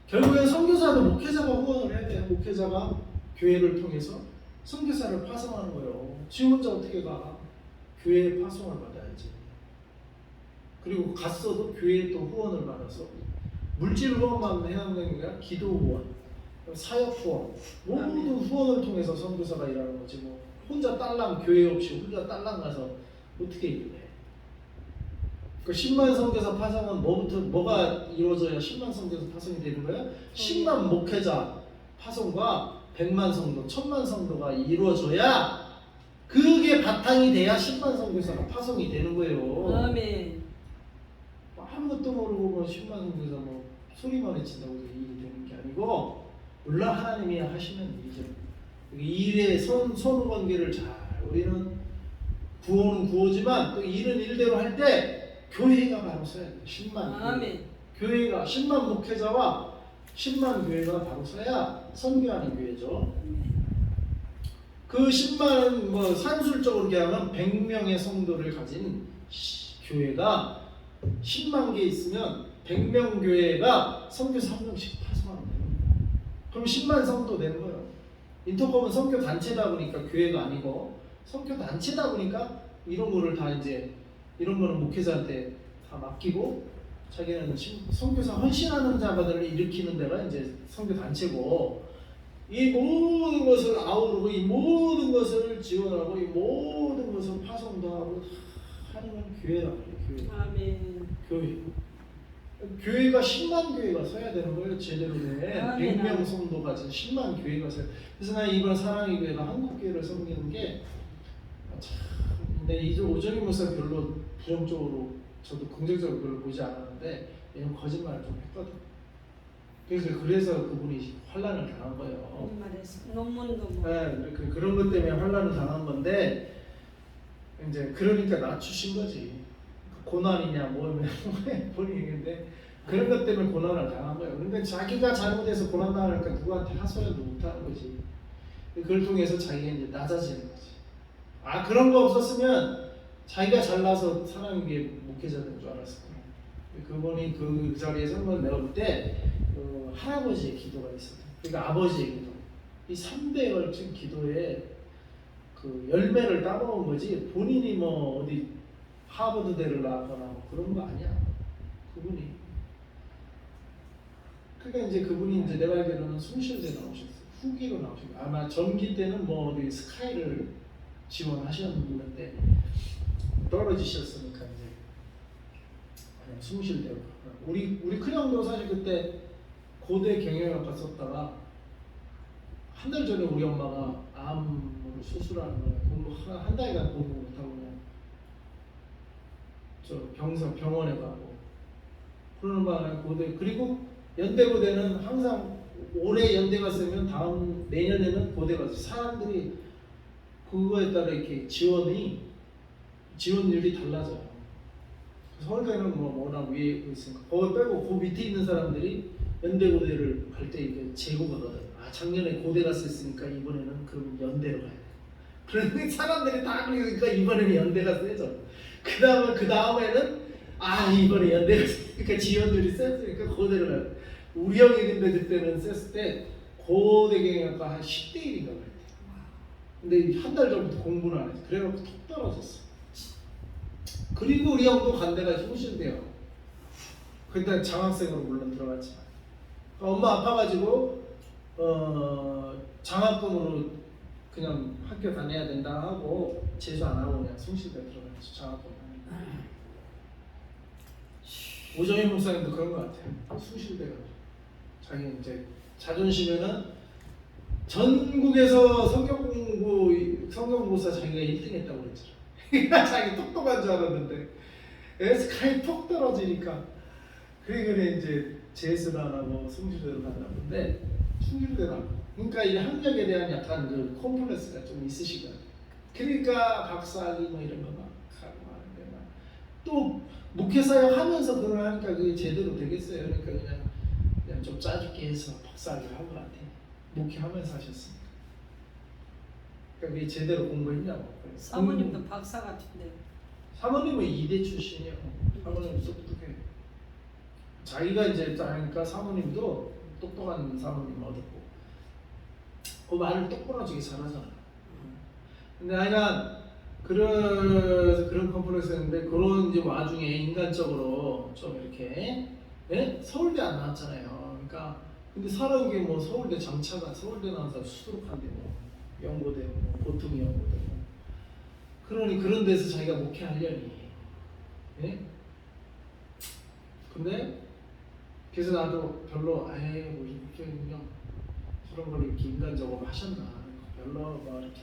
결국엔 선교사도 목회자가 후원을 해야 돼요. 목회자가 교회를 통해서 선교사를 파송하는 거예요. 지 혼자 어떻게 가? 교회에 파송을 받아야지. 그리고 갔어도 교회에 또 후원을 받아서 물질 후원만 해야 하는 게 아니라 기도 후원, 사역 후원, 모든 후원을 통해서 선교사가 일하는 거지. 뭐 혼자 딸랑 교회 없이 혼자 딸랑 가서 어떻게 일을 해? 그 10만 선교사 파송은 뭐가 이루어져야 10만 선교사 파송이 되는 거야? 10만 목회자 파송과 100만 성도, 1000만 성도가 이루어져야 그게 바탕이 돼야 10만 선교사가 파송이 되는 거예요. 아멘. 아무것도 모르고 뭐 10만 선교사 뭐 소리만 외친다고 일이 되는 게 아니고 물론 하나님이 하시는 일이죠. 이 일의 선후관계를 잘 우리는 구호는 구호지만 또 일은 일대로 할 때 교회가 바로 서야 돼. 10만 아멘. 교회가 10만 목회자와 10만 교회가 바로 서야 선교하는 교회죠. 그 10만은 뭐 산술적으로 얘기하면 100명의 성도를 가진 교회가 10만 개 있으면 100명 교회가 선교사 1명씩 파송하는 거예요. 그럼 10만 성도 되는 거예요. 인터컴은 선교 단체다 보니까 교회가 아니고 선교 단체다 보니까 이런 거를 다 이제 이런 거는 목회자한테 다 맡기고 자기는 선교사 헌신하는 자들을 일으키는 데가 이제 선교 단체고 이 모든 것을 아우르고 이 모든 것을 지원하고 이 모든 것을 파송도 하고 하는 건 교회란 말이에요. 교회. 아멘. 교회. 교회가 10만 교회가 서야 되는 거예요. 제대로 된 100명 성도 가진 10만 교회가 서야. 그래서 나 이번 사랑의 교회가 한국 교회를 섬기는 게 참. 근데 이제 오정희 목사 별로 부정적으로 저도 긍정적으로 별로 보지 않았는데 왜냐면 거짓말을 좀 했거든. 그래서 그분이 환난을 당한 거예요. 말했어. 논문도 뭐. 네, 그런 것 때문에 환난을 당한 건데 이제 그러니까 낮추신 거지. 고난이냐 뭐냐 본인이 얘기인데 그런 것 때문에 고난을 당한 거예요. 근데 자기가 잘못해서 고난 당하니까 누구한테 하소연도 못하는 거지. 그걸 통해서 자기가 이제 낮아지는 거지. 아 그런 거 없었으면 자기가 잘나서 사람에게 목회자 된 줄 알았을 거야. 그분이 그 자리에서 한번 내가 볼 때 할아버지의 기도가 있었어요. 그러니까 아버지의 기도. 이 3대에 걸친 기도에 그 열매를 따먹은 거지 본인이 뭐 어디 하버드대를 나왔거나 뭐 그런 거 아니야. 그분이. 그러니까 이제 그분이 이제 내가 알기로는 숭실대 나오셨어요. 후기로 나오셨어요. 아마 전기 때는 뭐 어디 스카이를 지원하셨는데 떨어지셨으니까 이제 그냥 숭실대로. 우리 큰형도 사실 그때 고대 경영학과 썼다가 한 달 전에 우리 엄마가 암으로 수술하는 거야. 공부 한 달간 공부 못하고 그냥 저 병원에 가고 그러는 바람에 고대 그리고 연대고대는 항상 올해 연대 갔으면 다음 내년에는 고대 가서 사람들이 그거에 따라 이렇게 지원율이 달라져요. 서울대는 뭐 워낙 위에 있으니까 거기 빼고 그 밑에 있는 사람들이 연대고대를 갈 때 이게 재고가거든. 아 작년에 고대 갔었으니까 이번에는 그럼 연대로 가야 돼. 그러니 사람들이 다 그러니까 이번에는 연대 갔어야죠. 그 다음에는 아 이번에 연대 갔으니까 지원율이 셌으니까 고대를 가야 돼. 우리 형이 근데 그때는 셌을 때 고대 경영학과 한 10대 1인가 그랬대. 근데 한 달 전부터 공부를 안 했어. 그래갖고 톡 떨어졌어. 그리고 우리 형도 간대가 숭실대요. 그때 장학생으로 물론 들어갔지만 엄마 아파가지고 장학금으로 그냥 학교 다녀야 된다 하고 재수 안 하고 그냥 숭실대 들어갔죠. 장학금. 오정희 목사님도 그런 것 같아요. 숭실돼가지고 자기 이제 자존심에는 전국에서 성경고사 자기가 1등했다고 그랬잖아. 자기 똑똑한 줄 알았는데 스카이 톡 떨어지니까 그래 이제 재수를 안 하고 숭실대로 갔나 본데 숭실대로. 그러니까 이 학력에 대한 약간 그 콤플렉스가 좀 있으시거든. 그러니까 박사학위 뭐 이런 거 막 하고 하는데 또 목회사역 하면서 그걸 하니까 그게 제대로 되겠어요. 그러니까 그냥 좀 짜죽게 해서 박사학위를 한 것 같아. 목회하면서 하셨으니까. 그러니까 그게 제대로 공부했냐고. 사모님도 박사 같은데. 사모님은 이대 출신이요. 사모님은 똑똑해. 자기가 이제 하니까 사모님도 똑똑한 사모님 얻었고 그 말을 똑부러지게 잘하잖아. 근데 하여간 그런 컴플렉스였는데 그런 이제 와중에 인간적으로 좀 이렇게 서울대 안 나왔잖아요. 그러니까 근데 살아온 게 뭐 서울대 장차가 서울대 나와서 수두룩한데 뭐 연고대 뭐 보통 연고대 뭐 그러니 그런 데서 자기가 목회하려니. 근데 그래서 나도 별로 뭐 이렇게 그냥 그런 걸 이렇게 인간적으로 하셨나 별로 뭐 이렇게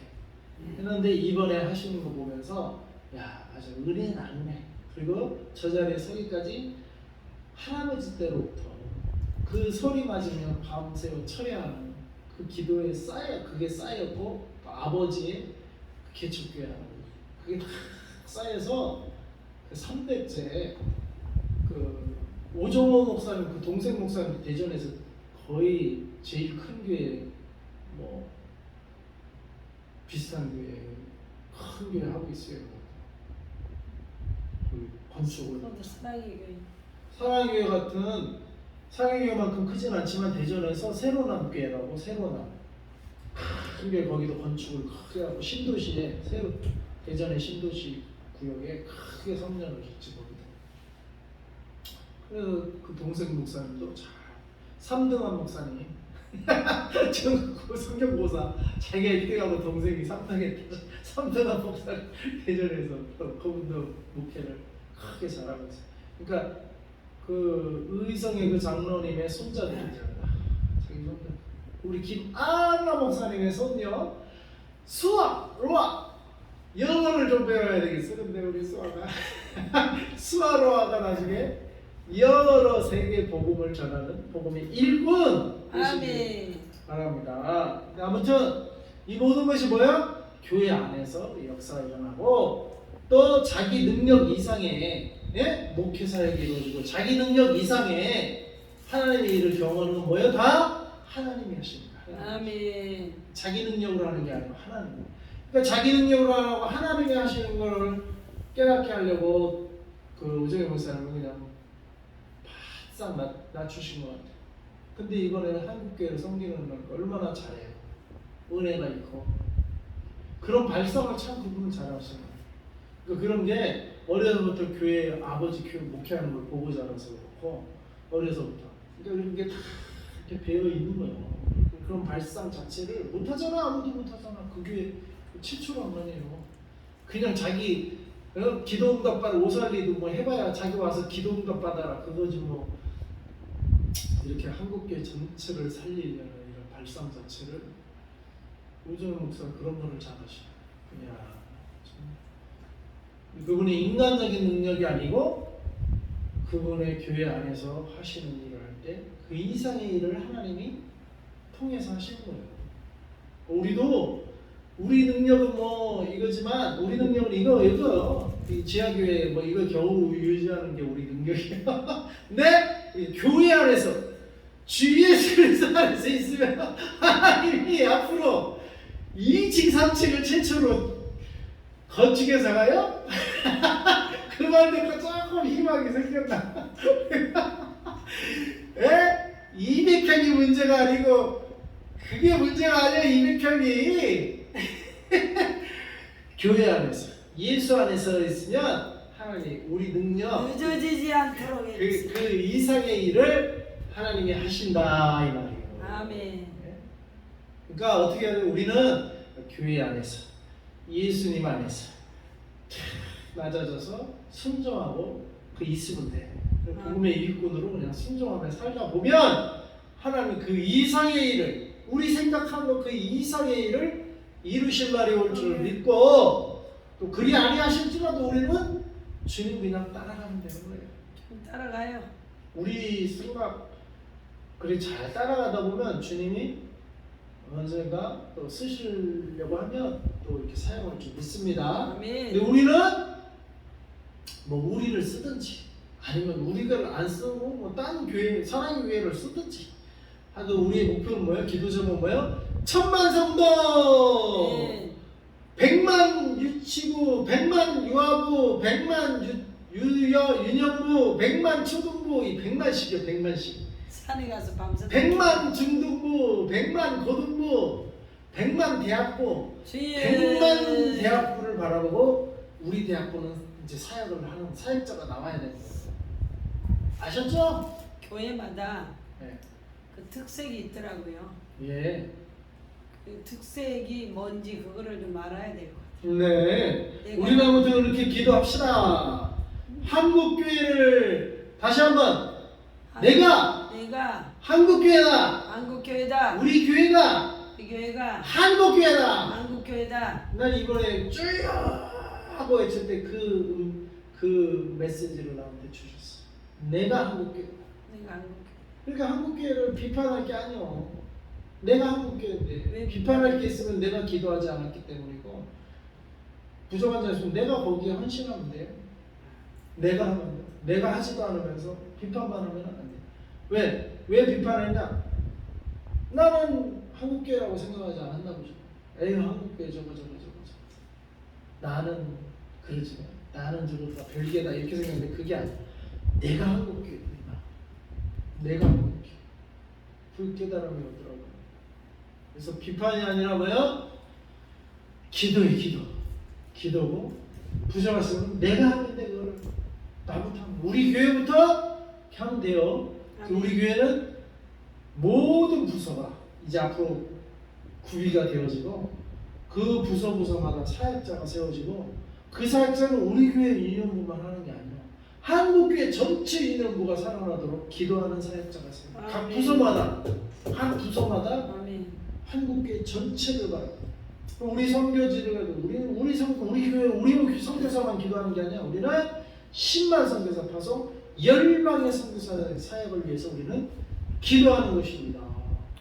했는데 이번에 하시는 거 보면서 야 아주 은혜는 은혜. 그리고 저 자리에 서기까지 할아버지 때로부터 그 소리 맞으면 밤새워 철야하는 그 기도에 그게 쌓였고 또 아버지의 개척교회 그게 다 쌓여서 그 3대째 그 오정호 목사님 그 동생 목사님 대전에서 거의 제일 큰 교회 뭐 비슷한 교회 큰 교회 하고 있어요. 그 건축을 사랑의 교회 같은 사랑의 교회만큼 크진 않지만 대전에서 새로남 교회라고 새로남 큰 교회 거기도 건축을 크게 하고 신도시에 대전의 신도시 구역에 크게 성전을 짓거든요. 그래서 그 동생 목사님도 잘 3등한 목사님 전국 성경고사 자기가 1등하고 동생이 3등한 목사님 대전에서 그분도 목회를 크게 잘하고 있어요. 그러니까 그 의성의 그 장로님의 손자들이잖아. 자기 손자 우리 김아나 목사님의 손녀 수아로아 영어를 좀 배워야 되겠어. 근데 우리 수아가 수아로아가 나중에 여러 세계 복음을 전하는 복음의 일꾼 되시길 바랍니다. 아무튼 이 모든 것이 뭐야? 교회 안에서 역사가 일어나고 또 자기 능력 이상의 목회 사역이 이루어지고 자기 능력 이상의 하나님의 일을 경험하는 건 뭐예요? 다 하나님이 하십니다. 아멘. 자기 능력으로 하는 게 아니고 하나님. 그러니까 자기 능력으로 하고 하나님이 하시는 걸 깨닫게 하려고 그 오정희 목사님은 그냥 바싹 낮추신 것 같아요. 근데 이번에 한국교회를 섬기는 걸 얼마나 잘해요. 은혜가 있고 그런 발상을 참 그분은 잘하시는 거예요. 그러니까 그런 게 어려서부터 교회 아버지 교회 목회하는 걸 보고 자라서 그렇고 어려서부터 그러니까 이런 게 다 이렇게 배어 있는 거예요. 그런 발상 자체를 못하잖아. 아무도 못하잖아. 그게 최초란 말이에요. 그냥 자기 기도응답 받아 오살리도 뭐 해봐야 자기 와서 기도응답 받아라 그거지 뭐. 이렇게 한국교회 전체를 살리려는 이런 발상 자체를 오정희 목사가 그런 거를 잘하시네. 그냥 그분의 인간적인 능력이 아니고 그분의 교회 안에서 하시는 일을 할 때 그 이상의 일을 하나님이 통해서 하시는 거예요. 우리도 우리 능력은 뭐 이거지만 우리 능력은 이거요. 이 지하교회 뭐 이거 겨우 유지하는 게 우리 능력이에요. 근데 교회 안에서 주 예수 그리스도 안에서 있으면 하나님이 앞으로 2층 3층을 최초로 건축해서 가요? 그 말 듣고 조금 희망이 생겼나? 200평이 문제가 아니고 그게 문제가 아니야. 200평이 교회 안에서 예수 안에서 있으면 하나님 우리 능력 늦어지지 않도록 그 이상의 일을 하나님이 하신다 이 말이에요. 아멘. 그러니까 어떻게 하면 우리는 교회 안에서 예수님 안에서 낮아져서 순종하고 그 있으면 돼. 복음의 일꾼으로 그냥 순종하며 살다 보면 하나님 그 이상의 일을, 우리 생각한 것 그 이상의 일을 이루실 날이 올 줄 믿고, 또 그리 아니하실지라도 우리는 주님 그냥 따라가면 되는 거예요. 따라가요. 우리 생각 그리 잘 따라가다 보면 주님이 언젠가 또 쓰시려고 하면 또 이렇게 사용할 줄 믿습니다. 아멘. 근데 우리는 뭐 우리를 쓰든지 아니면 우리를 안 쓰고 뭐 다른 교회, 사랑의 교회를 쓰든지 하도 우리의 목표는 뭐예요? 기도 제목 뭐예요? 1000만 성도, 네. 100만 유치부, 100만 유아부, 100만 유년부, 100만 초등부, 이 100만씩이요, 100만씩. 산에 가서 밤새 100만 중등부, 100만 고등부, 100만 대학부, 주여. 100만 대학부를 바라보고 우리 대학부는 이제 사역을 하는 사역자가 나와야 되는 거예요. 아셨죠? 교회마다 네. 그 특색이 있더라고요. 예. 그 특색이 뭔지 그거를 좀 알아야 될 것 같아요. 네. 내가- 우리는 아무튼 이렇게 기도합시다. 한국 교회를 다시 한번 내가 한국 교회다. 한국 교회다. 우리 교회가 우리 교회가 한국 교회다. 한국 교회다. 난 이번에 주여 하고 외칠 때 그 메시지를 나한테 주셨어. 내가 한국 교회. 내가 한국 그러니까 한국 교회를 비판할 게 아니요. 내가 한국 교회인데 왜 비판할 게 있으면 내가 기도하지 않았기 때문이고, 부족한 자 있으면 내가 거기에 헌신하면 돼요. 내가 하면 돼요. 내가 하지도 않으면서 비판만 하면 안 돼요. 왜 비판했냐? 나는 한국 교회라고 생각하지 않았나 보죠. 에이 한국 교회 저거. 나는 그러지 마. 나는 저거 다 별개다 이렇게 생각했는데 그게 아니야. 내가 한국 교회다. 내가 한국 교회. 그 깨달음이 오더라고요. 그래서 비판이 아니라 뭐요? 기도고 부정했으면 내가 하는데 그거를 나부터 하면 우리 교회부터 하면 돼요. 우리 교회는 모든 부서가 이제 앞으로 구비가 되어지고 그 부서마다 사역자가 세워지고 그 사역자는 우리 교회 유년부만 하는 게 아니야. 한국교회 전체 유년부가 살아나도록 기도하는 사역자가 세워져. 각 부서마다 한 부서마다 아멘. 한국교회 전체를 봐. 우리 선교지를 해도 우리 교회 우리 선교사만 기도하는 게 아니야. 우리는 10만 선교사 파송 10방의 선교사 사역을 위해서 우리는 기도하는 것입니다.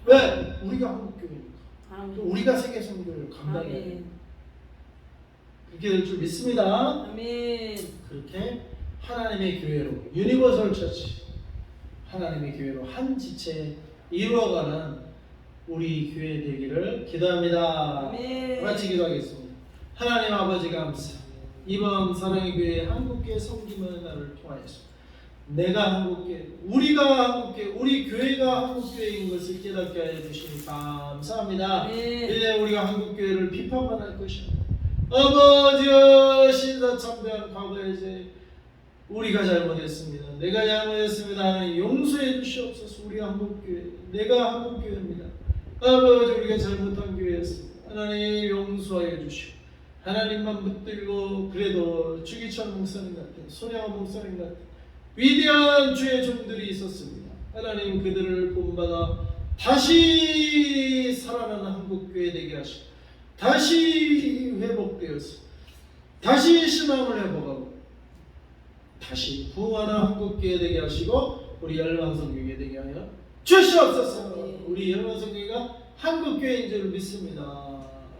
왜? 우리가 한국교회니까. 아멘. 또 우리가 세계 선교를 감당해야 돼. 아멘. 그렇게 될 줄 믿습니다. 아멘. 그렇게 하나님의 교회로 유니버설 처치, 하나님의 교회로 한 지체 이루어가는 우리 교회 되기를 기도합니다. 아멘. 같이 기도하겠습니다. 하나님 아버지 감사합니다. 이번 사랑의 교회 한국교회 섬김의 날을 통하여서 내가 한국교회, 우리가 한국교회, 우리 교회가 한국교회인 것을 깨닫게 하여 주시니 감사합니다. 네. 이제 우리가 한국교회를 비판만 할 것이야. 아버지여, 신사참배한 과거의 죄 우리가 잘못했습니다. 내가 잘못했습니다. 하나님 용서해 주시옵소서. 우리 한국교회, 내가 한국교회입니다. 아버지, 우리가 잘못한 교회였습니다. 하나님 용서하여 주시오. 하나님만 붙들고 그래도 주기철 목사님 같은, 손양원 목사님 같은 위대한 주의 종들이 있었습니다. 하나님 그들을 본받아 다시 살아나는 한국교회 되게 하시고 다시 회복되어서 다시 신앙을 회복하고 다시 부흥하는 한국교회 되게 하시고 우리 열방성교회 되게 하여 주시옵소서. 우리 열방성교회가 한국교회인 줄 믿습니다.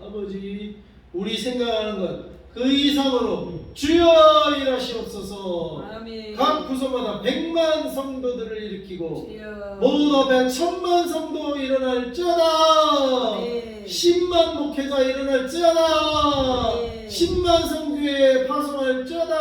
아버지, 우리 생각하는 것 그 이상으로 주여 일하시옵소서. 아멘. 각 부서마다 100만 성도들을 일으키고 주여. 모두 앞에 1000만 성도 일어날지어다. 아멘. 10만 목회자 일어날지어다. 아멘. 10만 성교회 파송할지어다.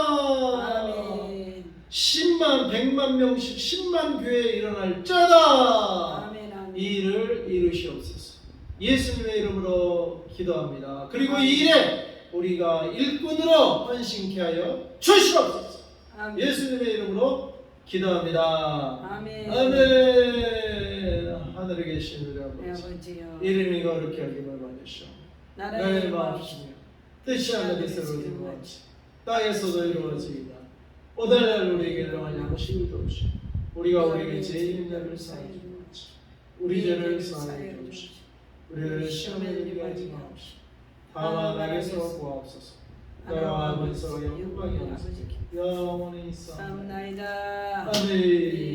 아멘. 10만 100만 명씩 10만 교회 일어날지어다. 아멘. 아멘. 이 일을 이루시옵소서. 예수님의 이름으로 기도합니다. 그리고 이 일에 우리가 일꾼으로 헌신케 하여 주시옵소서. 아멘. 예수님의 이름으로 기도합니다. 아멘. 아멘. 하늘에 계신 우리 네, 아버지, 아버지여. 이름이 거룩히 하기를 원하시오. 나의 마음이시며 뜻이 하늘에서 이루어지고 땅에서도 이루어지이다. 오늘날 우리에게 일용할 양식을 주옵시고 우리가 우리에게 죄인 자를 사하여 주옵시고 우리 죄를 사하여 주옵시고 우리를 시험에 들게 하지 마옵시고 다만 악에서 구하옵소서. 너와 아버지서 영광이 없으시고 영원히 있사옵나이다. 사옵나이다. 아멘.